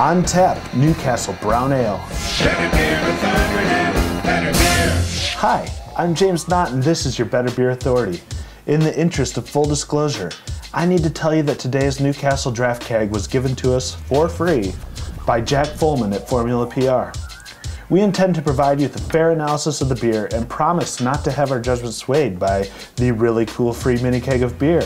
On tap, Newcastle Brown Ale. Better beer, better beer. Hi, I'm James Knott, and this is your Better Beer Authority. In the interest of full disclosure, I need to tell you that today's Newcastle Draughtkeg was given to us for free by Jack Follman at Formula PR. We intend to provide you with a fair analysis of the beer and promise not to have our judgment swayed by the really cool free mini keg of beer,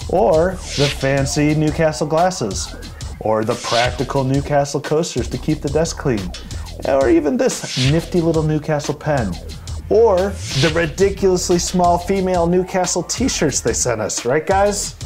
or the fancy Newcastle glasses, or the practical Newcastle coasters to keep the desk clean, or even this nifty little Newcastle pen, or the ridiculously small female Newcastle T-shirts they sent us, right guys?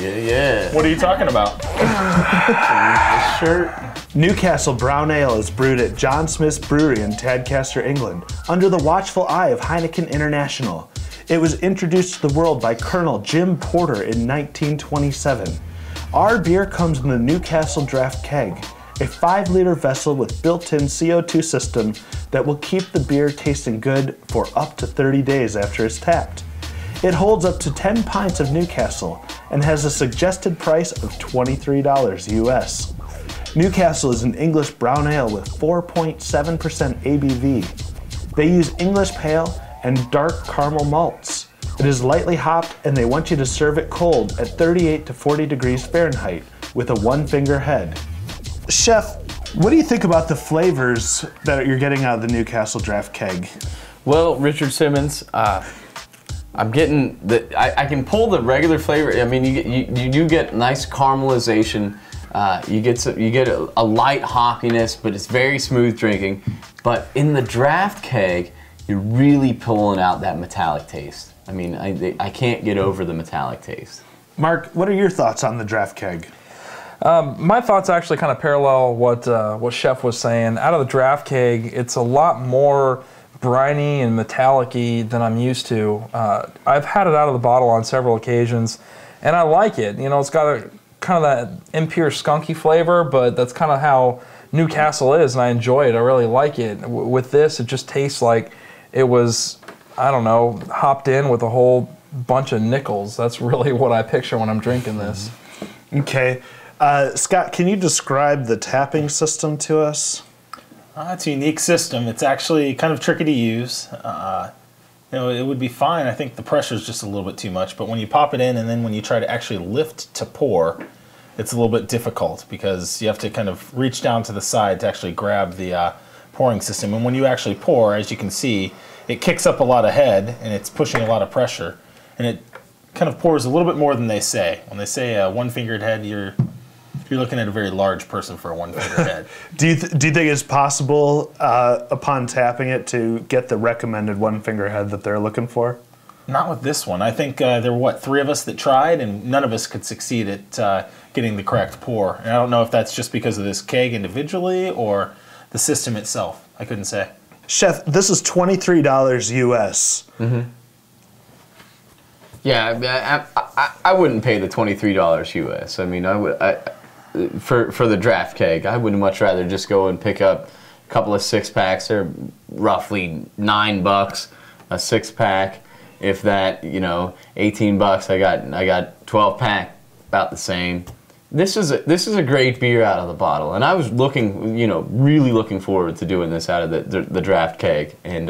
Yeah. What are you talking about? Nice shirt. Newcastle Brown Ale is brewed at John Smith's Brewery in Tadcaster, England, under the watchful eye of Heineken International. It was introduced to the world by Colonel Jim Porter in 1927. Our beer comes in the Newcastle Draughtkeg, a 5-liter vessel with built-in CO2 system that will keep the beer tasting good for up to 30 days after it's tapped. It holds up to 10 pints of Newcastle and has a suggested price of $23 US. Newcastle is an English brown ale with 4.7% ABV. They use English pale and dark caramel malts. It is lightly hopped, and they want you to serve it cold at 38 to 40 degrees Fahrenheit with a 1-finger head. Chef, what do you think about the flavors that you're getting out of the Newcastle Draughtkeg? Well, Richard Simmons, I'm getting I can pull the regular flavor. I mean, you do get nice caramelization. You get a light hoppiness, but it's very smooth drinking. But in the Draughtkeg, you're really pulling out that metallic taste. I mean, I can't get over the metallic taste. Mark, what are your thoughts on the Draughtkeg? My thoughts actually kind of parallel what Chef was saying. Out of the Draughtkeg, it's a lot more briny and metallic-y than I'm used to. I've had it out of the bottle on several occasions, and I like it. You know, it's got a kind of that impure skunky flavor, but that's kind of how Newcastle is, and I enjoy it. I really like it. With this, it just tastes like it was, I don't know, hopped in with a whole bunch of nickels. That's really what I picture when I'm drinking this. Okay. Scott, can you describe the tapping system to us? It's a unique system. It's actually kind of tricky to use. You know, it would be fine. I think the pressure is just a little bit too much, but when you pop it in and then when you try to actually lift to pour, it's a little bit difficult because you have to kind of reach down to the side to actually grab the pouring system. And when you actually pour, as you can see, it kicks up a lot of head and it's pushing a lot of pressure, and it kind of pours a little bit more than they say. When they say a 1-fingered head, you're looking at a very large person for a 1-fingered head. Do you think it's possible upon tapping it to get the recommended 1-finger head that they're looking for? Not with this one. I think there were, 3 of us that tried, and none of us could succeed at getting the correct pour. And I don't know if that's just because of this keg individually or the system itself. I couldn't say. Chef, this is $23 US. Mm-hmm. Yeah, I wouldn't pay the $23 US. I mean, for the Draughtkeg, I would much rather just go and pick up a couple of 6-packs. They're roughly $9 a 6-pack. If that, you know, $18, I got 12-pack, about the same. This is a great beer out of the bottle, and I was looking, you know, really looking forward to doing this out of the Draughtkeg, and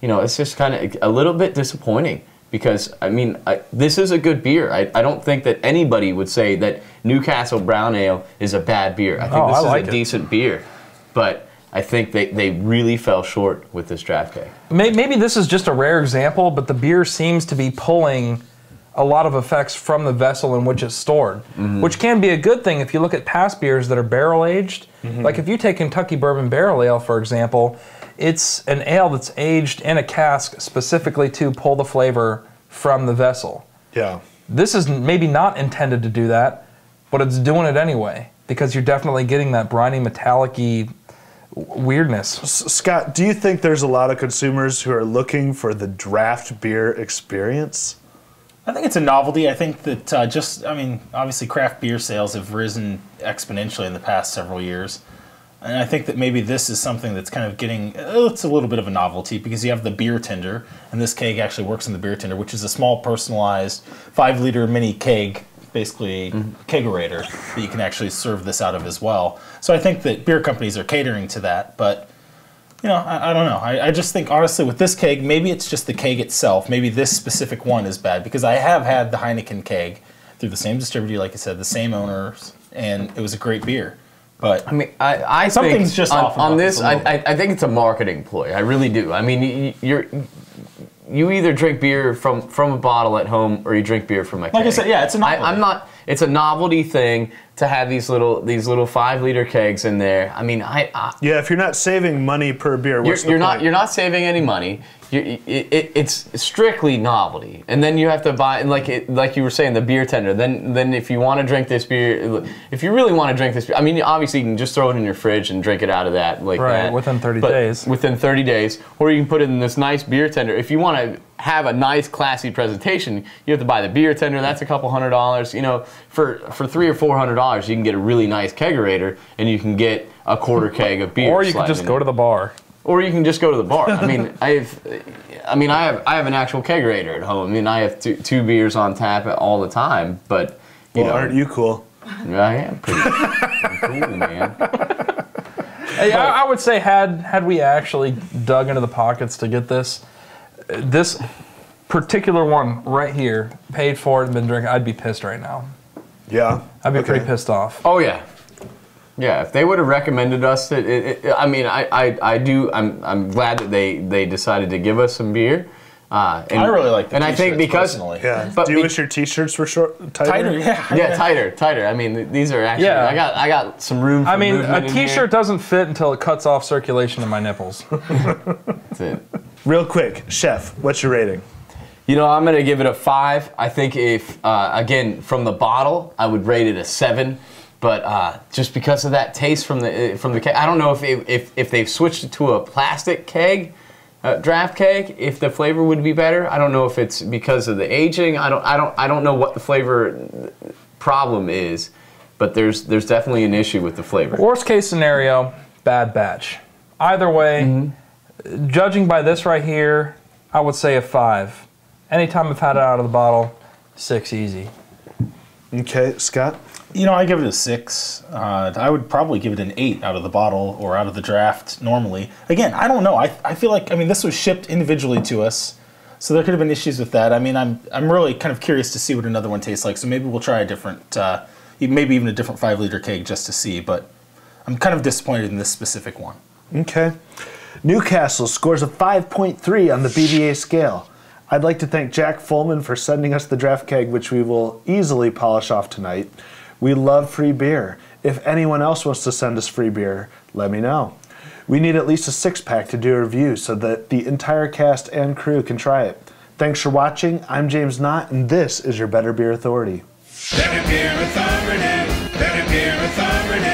you know, it's just kind of a little bit disappointing. Because, I mean, this is a good beer. I don't think that anybody would say that Newcastle Brown Ale is a bad beer. I think this is a decent beer. But I think they really fell short with this Draughtkeg. Maybe this is just a rare example, but the beer seems to be pulling a lot of effects from the vessel in which it's stored, which can be a good thing if you look at past beers that are barrel-aged. Like if you take Kentucky Bourbon Barrel Ale, for example, it's an ale that's aged in a cask specifically to pull the flavor from the vessel. Yeah. This is maybe not intended to do that, but it's doing it anyway because you're definitely getting that briny, metallic-y weirdness. Scott, do you think there's a lot of consumers who are looking for the draft beer experience? I think it's a novelty. I think that I mean, obviously craft beer sales have risen exponentially in the past several years. And I think that maybe this is something that's kind of getting, it's a little bit of a novelty because you have the beer tender, and this keg actually works in the beer tender, which is a small personalized 5-liter mini keg basically kegerator that you can actually serve this out of as well. So I think that beer companies are catering to that, but you know, I don't know. I just think, honestly, with this keg, maybe it's just the keg itself. Maybe this specific one is bad, because I have had the Heineken keg through the same distributor, like I said, the same owners, and it was a great beer. But I mean, I something's think just on, off on about this. this a little I think it's a marketing ploy. I really do. I mean, you either drink beer from a bottle at home, or you drink beer from a keg. like I said, yeah, it's a novelty. I'm not. It's a novelty thing to have these little 5-liter kegs in there. I mean, Yeah, if you're not saving money per beer, what's the point? you're not saving any money. It's strictly novelty, and then you have to buy, and like you were saying, the beer tender. Then if you want to drink this beer, if you really want to drink this beer, I mean, obviously you can just throw it in your fridge and drink it out of that like that. Right, within 30 But days. Within 30 days, or you can put it in this nice beer tender. If you want to have a nice, classy presentation, you have to buy the beer tender. That's a couple $100. You know, for $300 or $400, you can get a really nice kegerator, and you can get a quarter keg of beer. Or you could just go to the bar. Or you can just go to the bar. I mean, I have an actual kegerator at home. I mean, I have two beers on tap all the time. But you know, aren't you cool? I am pretty cool, man. Hey, I would say had we actually dug into the pockets to get this particular one right here, paid for it and been drinking, I'd be pissed right now. Yeah. I'd be pretty pissed off. Oh yeah. Yeah, if they would have recommended us, I mean, I do. I'm glad that they decided to give us some beer. I really like the and T-shirts, I think because personally. Yeah. But Do you wish your T-shirts were tighter? Tighter, yeah. yeah, tighter. I mean, these are actually. Yeah. I got some room. For I mean, movement a in T-shirt here. doesn't fit until it cuts off circulation in my nipples. That's it. Real quick, Chef, what's your rating? You know, I'm gonna give it a 5. I think if again from the bottle, I would rate it a 7. But just because of that taste from the keg, I don't know if they've switched it to a plastic keg, draft keg, if the flavor would be better. I don't know if it's because of the aging. I don't know what the flavor problem is, but there's definitely an issue with the flavor. Worst case scenario, bad batch. Either way, judging by this right here, I would say a 5. Anytime I've had it out of the bottle, 6 easy. Okay, Scott? You know, I give it a 6. I would probably give it an 8 out of the bottle or out of the draft normally. Again, I don't know. I feel like, I mean, this was shipped individually to us, so there could have been issues with that. I mean, I'm really kind of curious to see what another one tastes like, so maybe we'll try a different, maybe even a different 5-liter keg just to see, but I'm kind of disappointed in this specific one. Okay. Newcastle scores a 5.3 on the BBA scale. I'd like to thank Jack Follman for sending us the draft keg, which we will easily polish off tonight. We love free beer. If anyone else wants to send us free beer, let me know. We need at least a 6-pack to do a review so that the entire cast and crew can try it. Thanks for watching. I'm James Knott, and this is your Better Beer Authority. Better Beer Authority. Better Beer Authority.